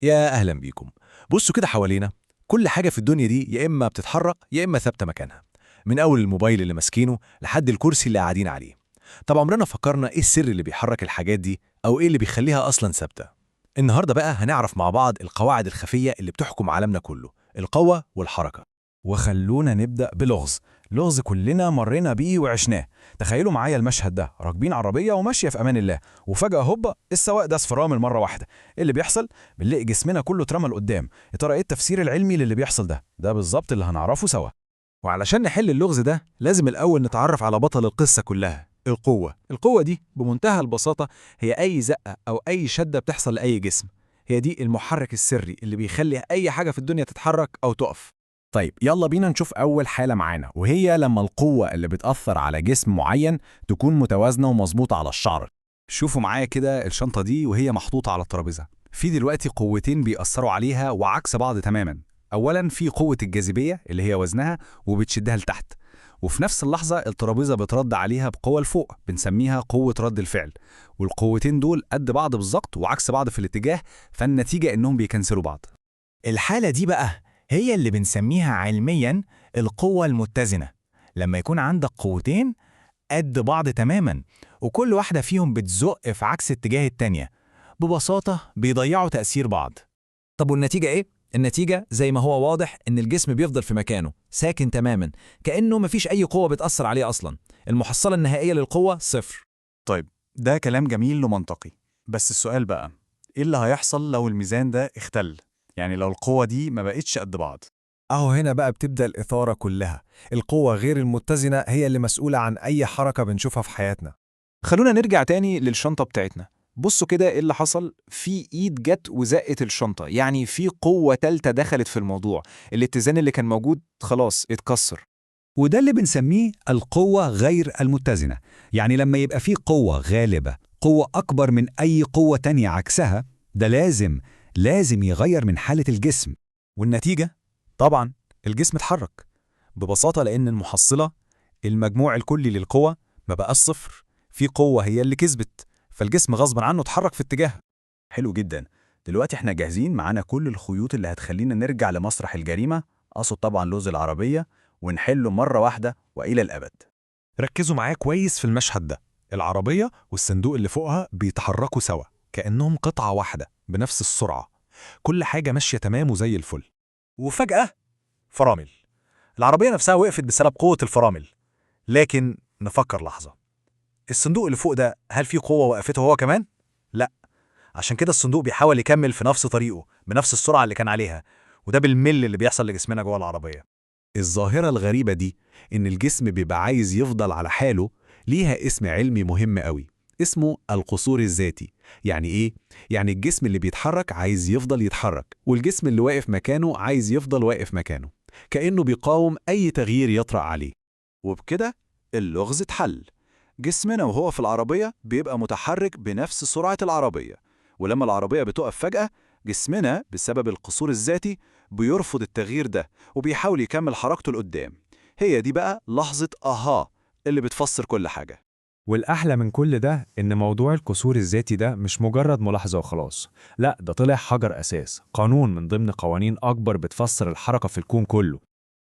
يا أهلا بيكم. بصوا كده حوالينا، كل حاجة في الدنيا دي يا إما بتتحرك يا إما ثابتة مكانها، من أول الموبايل اللي ماسكينه لحد الكرسي اللي قاعدين عليه. طب عمرنا فكرنا إيه السر اللي بيحرك الحاجات دي أو إيه اللي بيخليها أصلا ثابتة؟ النهاردة بقى هنعرف مع بعض القواعد الخفية اللي بتحكم عالمنا كله، القوة والحركة. وخلونا نبدأ بلغز. لغز كلنا مرينا بيه وعشناه. تخيلوا معايا المشهد ده، راكبين عربية وماشية في أمان الله، وفجأة هوبا السواق داس فرامل مرة واحدة. إيه اللي بيحصل؟ بنلاقي جسمنا كله اترمى لقدام. يا ترى إيه التفسير العلمي للي بيحصل ده؟ ده بالظبط اللي هنعرفه سوا. وعلشان نحل اللغز ده لازم الأول نتعرف على بطل القصة كلها، القوة. القوة دي بمنتهى البساطة هي أي زقة أو أي شدة بتحصل لأي جسم. هي دي المحرك السري اللي بيخلي أي حاجة في الدنيا تتحرك أو تقف. طيب يلا بينا نشوف أول حالة معانا، وهي لما القوة اللي بتأثر على جسم معين تكون متوازنة ومظبوطة على الشعر. شوفوا معايا كده الشنطة دي وهي محطوطة على الترابيزة. في دلوقتي قوتين بيأثروا عليها وعكس بعض تماما. أولا في قوة الجاذبية اللي هي وزنها وبتشدها لتحت، وفي نفس اللحظة الترابيزة بترد عليها بقوة لفوق، بنسميها قوة رد الفعل. والقوتين دول قد بعض بالظبط وعكس بعض في الاتجاه، فالنتيجة إنهم بيكنسلوا بعض. الحالة دي بقى هي اللي بنسميها علمياً القوة المتزنة. لما يكون عندك قوتين قد بعض تماماً وكل واحدة فيهم بتزق في عكس اتجاه التانية، ببساطة بيضيعوا تأثير بعض. طب والنتيجة إيه؟ النتيجة زي ما هو واضح إن الجسم بيفضل في مكانه ساكن تماماً، كأنه مفيش أي قوة بتأثر عليه أصلاً. المحصلة النهائية للقوة صفر. طيب ده كلام جميل ومنطقي، بس السؤال بقى ايه اللي هيحصل لو الميزان ده اختل؟ يعني لو القوة دي ما بقتش قد بعض. أهو هنا بقى بتبدأ الإثارة كلها. القوة غير المتزنة هي اللي مسؤولة عن أي حركة بنشوفها في حياتنا. خلونا نرجع تاني للشنطة بتاعتنا. بصوا كده ايه اللي حصل. في ايد جت وزقت الشنطة، يعني في قوة تالتة دخلت في الموضوع. الاتزان اللي كان موجود خلاص اتكسر. وده اللي بنسميه القوة غير المتزنة. يعني لما يبقى فيه قوة غالبة، قوة أكبر من أي قوة تانية عكسها، ده لازم يغير من حالة الجسم. والنتيجة طبعا الجسم اتحرك ببساطة، لأن المحصلة المجموع الكلي للقوة ما بقاش صفر. في قوة هي اللي كسبت، فالجسم غصبا عنه اتحرك في اتجاه. حلو جدا. دلوقتي احنا جاهزين، معانا كل الخيوط اللي هتخلينا نرجع لمسرح الجريمة، أقصد طبعا لغز العربية، ونحله مرة واحدة وإلى الأبد. ركزوا معايا كويس في المشهد ده. العربية والصندوق اللي فوقها بيتحركوا سوا كأنهم قطعة واحدة بنفس السرعة. كل حاجة ماشية تمام وزي الفل. وفجأة فرامل. العربية نفسها وقفت بسبب قوة الفرامل. لكن نفكر لحظة، الصندوق اللي فوق ده هل فيه قوة وقفته هو كمان؟ لا. عشان كده الصندوق بيحاول يكمل في نفس طريقه بنفس السرعة اللي كان عليها، وده بالمل اللي بيحصل لجسمنا جوه العربية. الظاهرة الغريبة دي إن الجسم بيبقى عايز يفضل على حاله ليها اسم علمي مهم قوي، اسمه القصور الذاتي. يعني إيه؟ يعني الجسم اللي بيتحرك عايز يفضل يتحرك، والجسم اللي واقف مكانه عايز يفضل واقف مكانه، كأنه بيقاوم أي تغيير يطرأ عليه. وبكده اللغز اتحل. جسمنا وهو في العربية بيبقى متحرك بنفس سرعة العربية، ولما العربية بتقف فجأة جسمنا بسبب القصور الذاتي بيرفض التغيير ده وبيحاول يكمل حركته لقدام. هي دي بقى لحظة آها اللي بتفسر كل حاجة. والأحلى من كل ده إن موضوع الكسور الذاتي ده مش مجرد ملاحظة وخلاص، لا ده طلع حجر أساس، قانون من ضمن قوانين أكبر بتفسر الحركة في الكون كله.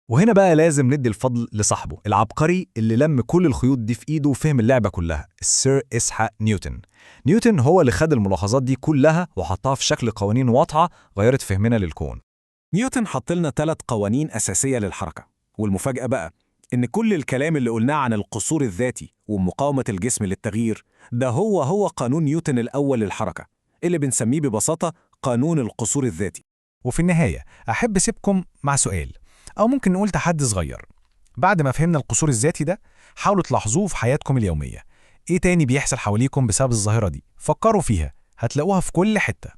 وهنا بقى لازم ندي الفضل لصاحبه العبقري اللي لم كل الخيوط دي في ايده وفهم اللعبة كلها، السير إسحاق نيوتن. نيوتن هو اللي خد الملاحظات دي كلها وحطها في شكل قوانين واضحة غيرت فهمنا للكون. نيوتن حط لنا 3 قوانين أساسية للحركة، والمفاجأة بقى إن كل الكلام اللي قلناه عن القصور الذاتي ومقاومة الجسم للتغيير ده هو قانون نيوتن الأول للحركة، اللي بنسميه ببساطة قانون القصور الذاتي. وفي النهاية أحب أسيبكم مع سؤال، أو ممكن نقول تحدي صغير. بعد ما فهمنا القصور الذاتي ده، حاولوا تلاحظوه في حياتكم اليومية. إيه تاني بيحصل حواليكم بسبب الظاهرة دي؟ فكروا فيها، هتلاقوها في كل حتة.